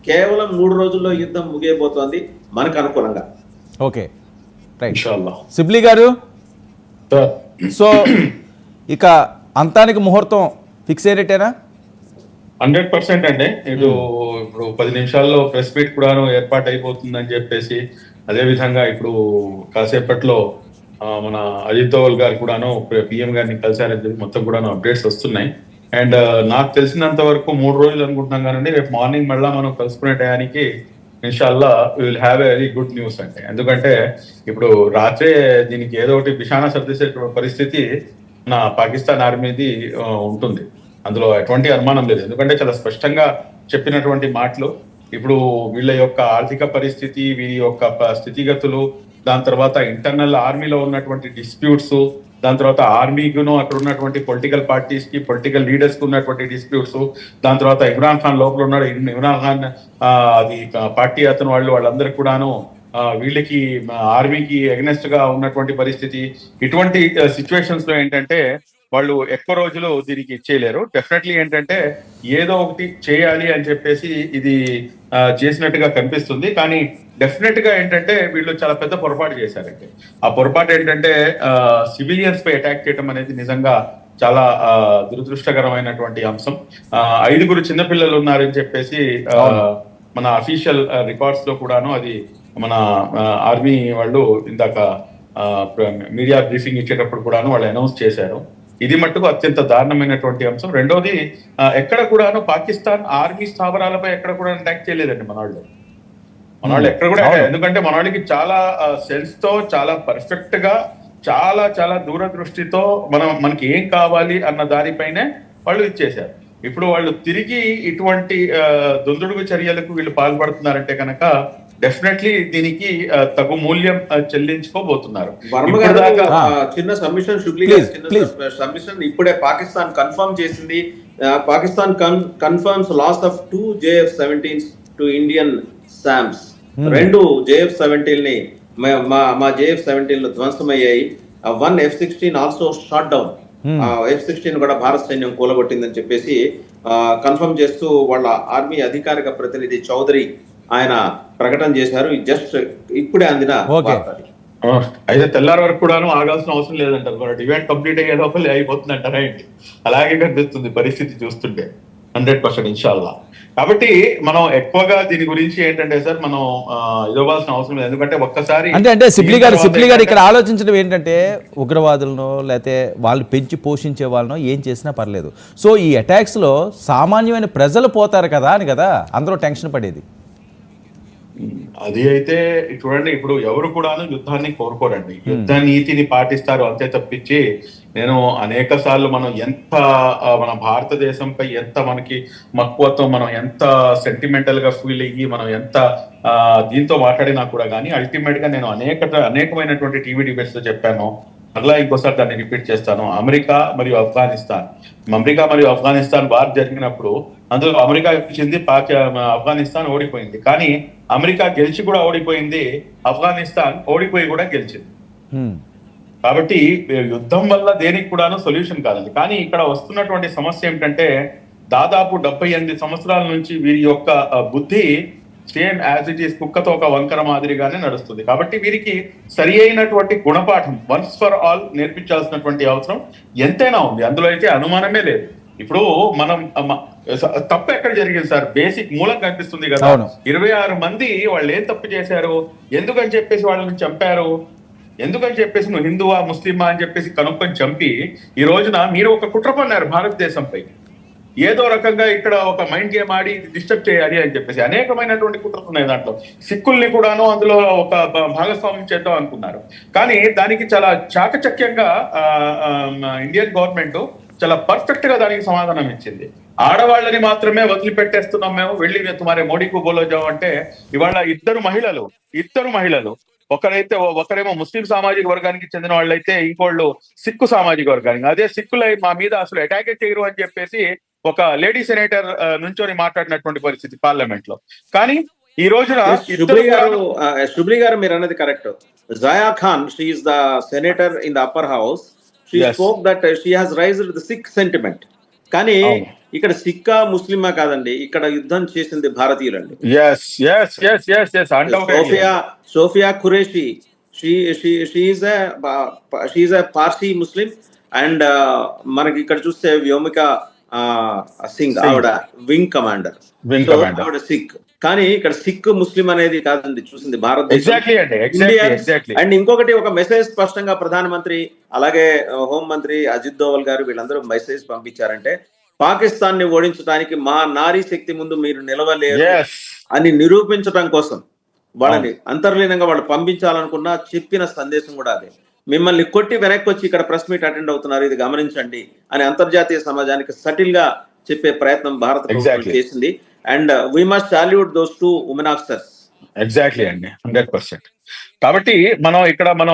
కేవలం 3 రోజుల్లో యుద్ధం ముగియబోతోంది మనకు అనుకూలంగా. Okay, right. ఇన్షాల్లా. సిబ్లీ గారు, సార్, సో ఇక అంతానికి ముహూర్తం ఫిక్స్ అయ్యేటేనా? 100% అండి. ఇప్పుడు 10 నిమిషాల్లో ప్రెస్ మీట్ కూడాను ఏర్పాటు అయిపోతుందని చెప్పేసి, అదే విధంగా ఇప్పుడు కాసేపట్లో మన అజిత్ దోవల్ గారు కూడాను పిఎం గారిని కలిశారని చెప్పి మొత్తం కూడాను అప్డేట్స్ వస్తున్నాయి. అండ్ నాకు తెలిసినంత వరకు 3 రోజులు అనుకుంటున్నాం కానీ రేపు మార్నింగ్ మళ్ళా మనం కలుసుకునే టయానికి ఇన్షాల్లా will have a very good news అండి. ఎందుకంటే ఇప్పుడు రాత్రే దీనికి ఏదో ఒకటి బిషానా సర్దేసే పరిస్థితి మన పాకిస్తాన్ ఆర్మీది ఉంటుంది. అందులో ఎటువంటి అనుమానం లేదు. ఎందుకంటే చాలా స్పష్టంగా చెప్పినటువంటి మాటలు. ఇప్పుడు వీళ్ళ యొక్క ఆర్థిక పరిస్థితి, వీరి యొక్క స్థితిగతులు, దాని తర్వాత ఇంటర్నల్ ఆర్మీలో ఉన్నటువంటి డిస్ప్యూట్స్, దాని తర్వాత ఆర్మీకును అక్కడ ఉన్నటువంటి పొలిటికల్ పార్టీస్ కి, పొలిటికల్ లీడర్స్ కి ఉన్నటువంటి డిస్ప్యూట్స్, దాని తర్వాత ఇమ్రాన్ ఖాన్ లోపల ఉన్నాడు. ఇమ్రాన్ ఖాన్ అది పార్టీ అతను వాళ్ళందరూ కూడాను వీళ్ళకి ఆర్మీకి ఎగనెస్ట్ గా ఉన్నటువంటి పరిస్థితి. ఇటువంటి సిచ్యువేషన్స్ లో ఏంటంటే వాళ్ళు ఎక్కువ రోజులు దీనికి ఇచ్చేయలేరు. డెఫినెట్లీ ఏంటంటే ఏదో ఒకటి చేయాలి అని చెప్పేసి ఇది చేసినట్టుగా కనిపిస్తుంది. కానీ డెఫినెట్ గా ఏంటంటే వీళ్ళు చాలా పెద్ద పొరపాటు చేశారంటే, ఆ పొరపాటు ఏంటంటే సివిలియన్స్ పై అటాక్ చేయడం అనేది నిజంగా చాలా దురదృష్టకరమైనటువంటి అంశం. 5 చిన్నపిల్లలు ఉన్నారని చెప్పేసి మన అఫీషియల్ రికార్డ్స్ లో కూడాను అది మన ఆర్మీ వాళ్ళు ఇందాక మీడియా బ్రీఫింగ్ ఇచ్చేటప్పుడు కూడాను వాళ్ళు అనౌన్స్ చేశారు. ఇది మట్టుకు అత్యంత దారుణమైనటువంటి అంశం. రెండోది, ఎక్కడ కూడాను పాకిస్తాన్ ఆర్మీ స్థావరాలపై ఎక్కడ కూడా అటాక్ చేయలేదండి మన వాళ్ళు ఎక్కడ కూడా. ఎందుకంటే మన వాళ్ళకి చాలా సెన్స్ తో, చాలా పర్ఫెక్ట్ గా, చాలా చాలా దూరదృష్టితో మనకి ఏం కావాలి అన్న దానిపైనే వాళ్ళు ఇచ్చేశారు. ఇప్పుడు వాళ్ళు తిరిగి ఇటువంటి దుందుడుగు చర్యలకు వీళ్ళు పాల్పడుతున్నారంటే కనుక డెఫినెట్లీ దీనికి తగు మూల్యం చెల్లించుకోబోతున్నారు. చిన్న సబ్మిషన్, శుభ్లీ గారు చిన్న సబ్మిషన్ ఇప్పుడే పాకిస్తాన్ కన్ఫర్మ్ చేసింది. Pakistan confirms loss of 2 JF-17s to Indian SAMs. 2 JF-17 మా JF-17 ధ్వంసమయ్యాయి. 1 F-16 also shot down. F-16 కూడా భారత సైన్యం కూలగొట్టిందని చెప్పేసి కన్ఫర్మ్ చేస్తూ వాళ్ళ ఆర్మీ అధికారిక ప్రతినిధి చౌదరి ఆయన ప్రకటన చేశారు. జస్ట్ ఇప్పుడే అందిన అయితే తెల్లారి వరకు కూడాను ఆగాల్సిన అవసరం లేదంటారు. ఈవెంట్ కంప్లీట్ అయ్యే లోపల అయిపోతుంది అంటారా ఏంటి? అలాగే కనిపిస్తుంది పరిస్థితి చూస్తుంటే 100% ఇన్షాల్లా. కాబట్టి మనం ఎక్కువగా దీని గురించి ఏంటంటే సార్ మనం ఇవ్వాల్సిన అవసరం లేదు. ఎందుకంటే ఒక్కసారి అంటే సిబ్లీ గారు ఇక్కడ ఆలోచించడం ఏంటంటే ఉగ్రవాదులను లేకపోతే వాళ్ళు పెంచి పోషించే వాళ్ళను ఏం చేసినా పర్లేదు. సో ఈ అటాక్స్ లో సామాన్యమైన ప్రజలు పోతారు కదా అని కదా అందరూ టెన్షన్ పడేది. అది అయితే చూడండి, ఇప్పుడు ఎవరు కూడాను యుద్ధాన్ని కోరుకోరండి. యుద్ధ నీతిని పాటిస్తారు అంతే తప్పించి నేను అనేక సార్లు మనం ఎంత మన భారతదేశంపై ఎంత మనకి మక్కువతో, మనం ఎంత సెంటిమెంటల్ గా ఫీల్ అయ్యి, మనం ఎంత దీంతో మాట్లాడినా కూడా కానీ అల్టిమేట్ గా నేను అనేకమైనటువంటి టీవీ డిబేట్స్ లో చెప్పాను. మరలా ఇంకోసారి దాన్ని రిపీట్ చేస్తాను. అమెరికా మరియు ఆఫ్ఘనిస్తాన్ వార్ జరిగినప్పుడు అందులో అమెరికా గెలిచింది, ఆఫ్ఘనిస్తాన్ ఓడిపోయింది. కానీ అమెరికా గెలిచి కూడా ఓడిపోయింది, ఆఫ్ఘనిస్తాన్ ఓడిపోయి కూడా గెలిచింది. కాబట్టి యుద్ధం వల్ల దేనికి కూడాను సొల్యూషన్ కాదండి. కానీ ఇక్కడ వస్తున్నటువంటి సమస్య ఏమిటంటే దాదాపు 78 సంవత్సరాల నుంచి వీరి యొక్క బుద్ధి సేమ్ యాజ్ ఇట్ ఈస్ కుక్కతో ఒక వంకర మాదిరిగానే నడుస్తుంది. కాబట్టి వీరికి సరి అయినటువంటి గుణపాఠం వన్స్ ఫర్ ఆల్ నేర్పించాల్సినటువంటి అవసరం ఎంతైనా ఉంది. అందులో అయితే అనుమానమే లేదు. ఇప్పుడు మనం తప్పు ఎక్కడ జరిగింది సార్? బేసిక్ మూలం కనిపిస్తుంది కదా. 26 మంది వాళ్ళు ఏం తప్పు చేశారు, ఎందుకని చెప్పేసి వాళ్ళని చంపారు, ఎందుకని చెప్పేసి నువ్వు హిందువా ముస్లిమా అని చెప్పేసి కనుక్కొని చంపి ఈ రోజున మీరు ఒక కుట్ర పన్నారు భారతదేశంపై. ఏదో రకంగా ఇక్కడ ఒక మైండ్ గేమ్ ఆడి డిస్టర్బ్ చేయాలి అని చెప్పేసి అనేకమైనటువంటి కుట్రలు ఉన్నాయి దాంట్లో. సిక్కుల్ని కూడాను అందులో ఒక భాగస్వామ్యం చేద్దాం అనుకున్నారు. కానీ దానికి చాలా చాకచక్యంగా ఇండియన్ గవర్నమెంట్ చాలా పర్ఫెక్ట్ గా దానికి సమాధానం ఇచ్చింది. ఆడవాళ్ళని మాత్రమే వదిలిపెట్టేస్తున్నాం మేము, వెళ్ళి తుమారే మోడీకు బోలోజాం అంటే ఇవాళ ఇద్దరు మహిళలు ఒకరేమో ముస్లిం సామాజిక వర్గానికి చెందిన వాళ్ళైతే ఇంకోళ్ళు సిక్కు సామాజిక వర్గానికి. అదే సిక్కులై మా మీద అసలు అటాక్ చేయరు అని చెప్పేసి ఒక లేడీ సెనేటర్ నుంచొని మాట్లాడినటువంటి పరిస్థితి పార్లమెంట్ లో. కానీ ఈ రోజున శుభ్లీ గారు మీరు అన్నది correct. Jaya Khan, she is the senator in the upper house. She spoke that she has raised the Sikh sentiment. కానీ ఇక్కడ సిక్కా ముస్లిమా కాదండి, ఇక్కడ యుద్ధం చేసింది భారతీయులండి. Sofia Qureshi, she's a Parsi Muslim. And మనకి ఇక్కడ చూస్తే వ్యోమిక సింగ్, ఆవిడ వింగ్ కమాండర్, ఆవిడ సిక్. కానీ ఇక్కడ సిక్ ముస్లిం అనేది కాదండి చూసింది భారతదేశం. అండ్ ఇంకొకటి, ఒక మెసేజ్ స్పష్టంగా ప్రధానమంత్రి అలాగే హోంమంత్రి అజిత్ దోవల్ గారు వీళ్ళందరూ మెసేజ్ పంపించారంటే, పాకిస్తాన్ ని ఓడించడానికి మా నారీ శక్తి ముందు మీరు నిలవలేరు అని నిరూపించడం కోసం వాళ్ళని అంతర్లీనంగా వాళ్ళు పంపించాలనుకున్న చెప్పిన సందేశం కూడా అదే. మిమ్మల్ని కొట్టి వెనక్కి వచ్చి ఇక్కడ ప్రెస్ మీట్ అటెండ్ అవుతున్నారు, ఇది గమనించండి అని అంతర్జాతీయ సమాజానికి సటిల్ గా చెప్పే ప్రయత్నం భారత ప్రభుత్వం చేసింది. And we must salute those 2 women officers. Exactly అండి, 100%. కాబట్టి మనం